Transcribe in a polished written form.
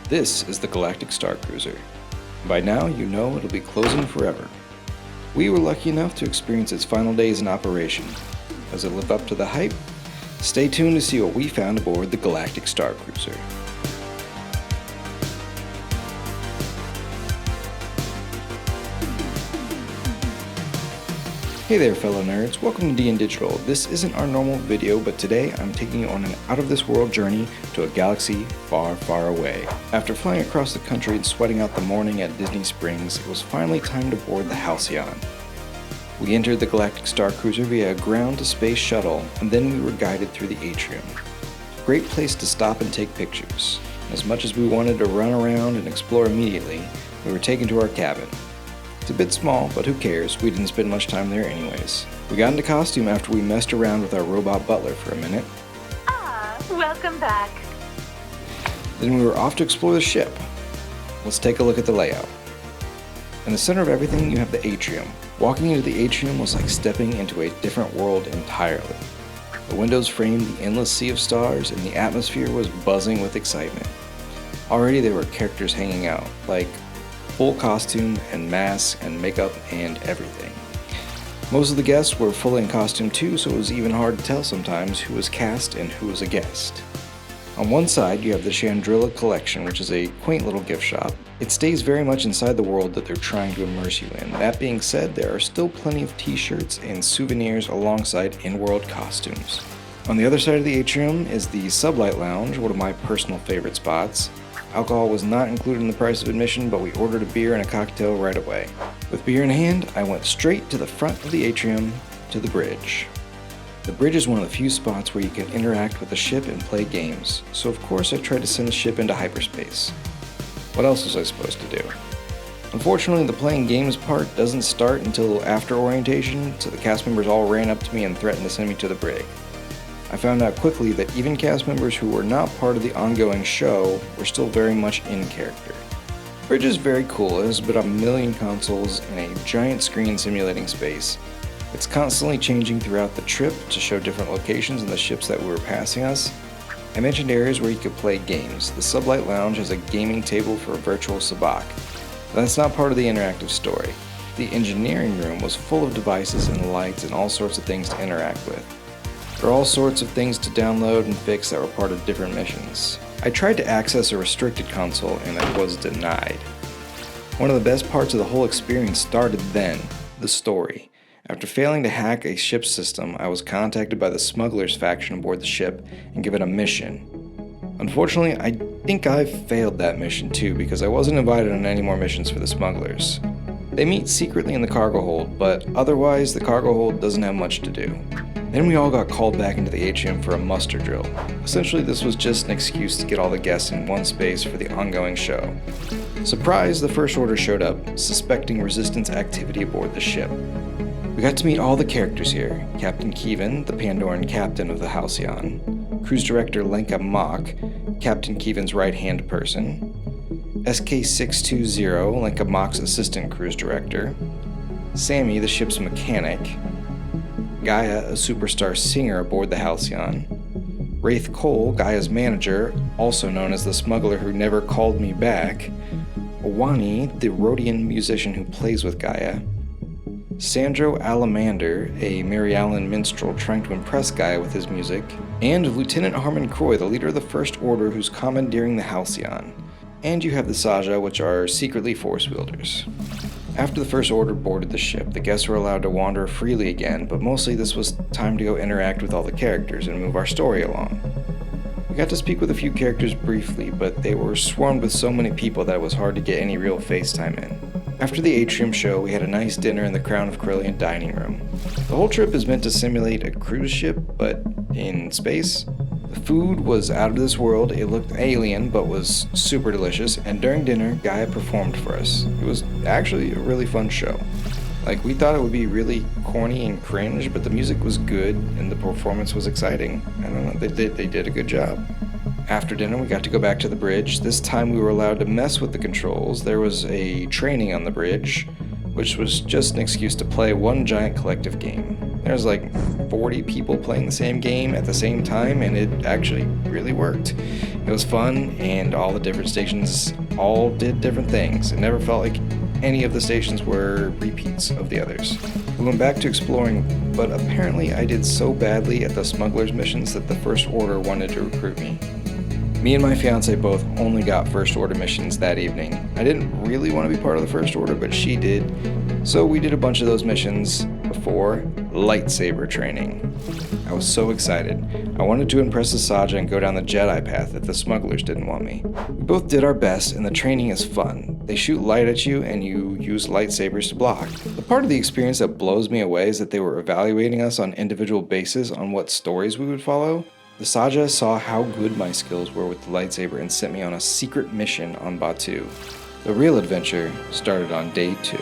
This is the Galactic Starcruiser. By now, you know it'll be closing forever. We were lucky enough to experience its final days in operation. Does it live up to the hype? Stay tuned to see what we found aboard the Galactic Starcruiser. Hey there fellow nerds, welcome to DN Digital. This isn't our normal video, but today I'm taking you on an out-of-this-world journey to a galaxy far, far away. After flying across the country and sweating out the morning at Disney Springs, it was finally time to board the Halcyon. We entered the Galactic Starcruiser via a ground-to-space shuttle, and then we were guided through the atrium. Great place to stop and take pictures. As much as we wanted to run around and explore immediately, we were taken to our cabin. It's a bit small, but who cares, we didn't spend much time there anyways. We got into costume after we messed around with our robot butler for a minute. Welcome back. Then we were off to explore the ship. Let's take a look at the layout. In the center of everything, you have the atrium. Walking into the atrium was like stepping into a different world entirely. The windows framed the endless sea of stars, and the atmosphere was buzzing with excitement. Already there were characters hanging out, like full costume and masks and makeup and everything. Most of the guests were fully in costume too, so it was even hard to tell sometimes who was cast and who was a guest. On one side you have the Chandrilla Collection, which is a quaint little gift shop. It stays very much inside the world that they're trying to immerse you in. That being said, there are still plenty of t-shirts and souvenirs alongside in-world costumes. On the other side of the atrium is the Sublight Lounge, one of my personal favorite spots. Alcohol was not included in the price of admission, but we ordered a beer and a cocktail right away. With beer in hand, I went straight to the front of the atrium to the bridge. The bridge is one of the few spots where you can interact with the ship and play games, so of course I tried to send the ship into hyperspace. What else was I supposed to do? Unfortunately, the playing games part doesn't start until after orientation, so the cast members all ran up to me and threatened to send me to the brig. I found out quickly that even cast members who were not part of the ongoing show were still very much in character. The bridge is very cool. It has about 1 million consoles and a giant screen simulating space. It's constantly changing throughout the trip to show different locations and the ships that were passing us. I mentioned areas where you could play games. The Sublight Lounge has a gaming table for a virtual sabacc. That's not part of the interactive story. The engineering room was full of devices and lights and all sorts of things to interact with. There are all sorts of things to download and fix that were part of different missions. I tried to access a restricted console and I was denied. One of the best parts of the whole experience started then, the story. After failing to hack a ship's system, I was contacted by the smugglers faction aboard the ship and given a mission. Unfortunately, I think I failed that mission too because I wasn't invited on any more missions for the smugglers. They meet secretly in the cargo hold, but otherwise the cargo hold doesn't have much to do. Then we all got called back into the atrium for a muster drill. Essentially, this was just an excuse to get all the guests in one space for the ongoing show. Surprise, the First Order showed up, suspecting resistance activity aboard the ship. We got to meet all the characters here. Captain Kevin, the Pandoran captain of the Halcyon. Cruise Director Lenka Mock, Captain Kevin's right-hand person. SK-620, Lenka Mock's assistant cruise director. Sammy, the ship's mechanic. Gaia, a superstar singer aboard the Halcyon. Wraith Cole, Gaia's manager, also known as the smuggler who never called me back. Owani, the Rhodian musician who plays with Gaia. Sandro Alamander, a Mary Allen minstrel trying to impress Gaia with his music. And Lieutenant Harmon Croy, the leader of the First Order who's commandeering the Halcyon. And you have the Saja, which are secretly Force wielders. After the First Order boarded the ship, the guests were allowed to wander freely again, but mostly this was time to go interact with all the characters and move our story along. We got to speak with a few characters briefly, but they were swarmed with so many people that it was hard to get any real FaceTime in. After the atrium show, we had a nice dinner in the Crown of Corellian dining room. The whole trip is meant to simulate a cruise ship, but in space. The food was out of this world, it looked alien, but was super delicious, and during dinner, Gaia performed for us. It was actually a really fun show. Like, we thought it would be really corny and cringe, but the music was good, and the performance was exciting. I don't know, they did a good job. After dinner, we got to go back to the bridge. This time we were allowed to mess with the controls. There was a training on the bridge. which was just an excuse to play one giant collective game. There's like 40 people playing the same game at the same time, and it actually really worked. It was fun, and all the different stations all did different things. It never felt like any of the stations were repeats of the others. We went back to exploring, but apparently I did so badly at the smugglers missions that the First Order wanted to recruit me. Me and my fiance both only got First Order missions that evening. I didn't really want to be part of the First Order, but she did. So we did a bunch of those missions before lightsaber training. I was so excited. I wanted to impress the Saja and go down the Jedi path if the smugglers didn't want me. We both did our best, and the training is fun. They shoot light at you, and you use lightsabers to block. The part of the experience that blows me away is that they were evaluating us on individual basis on what stories we would follow. The Saja saw how good my skills were with the lightsaber and sent me on a secret mission on Batuu. The real adventure started on day 2.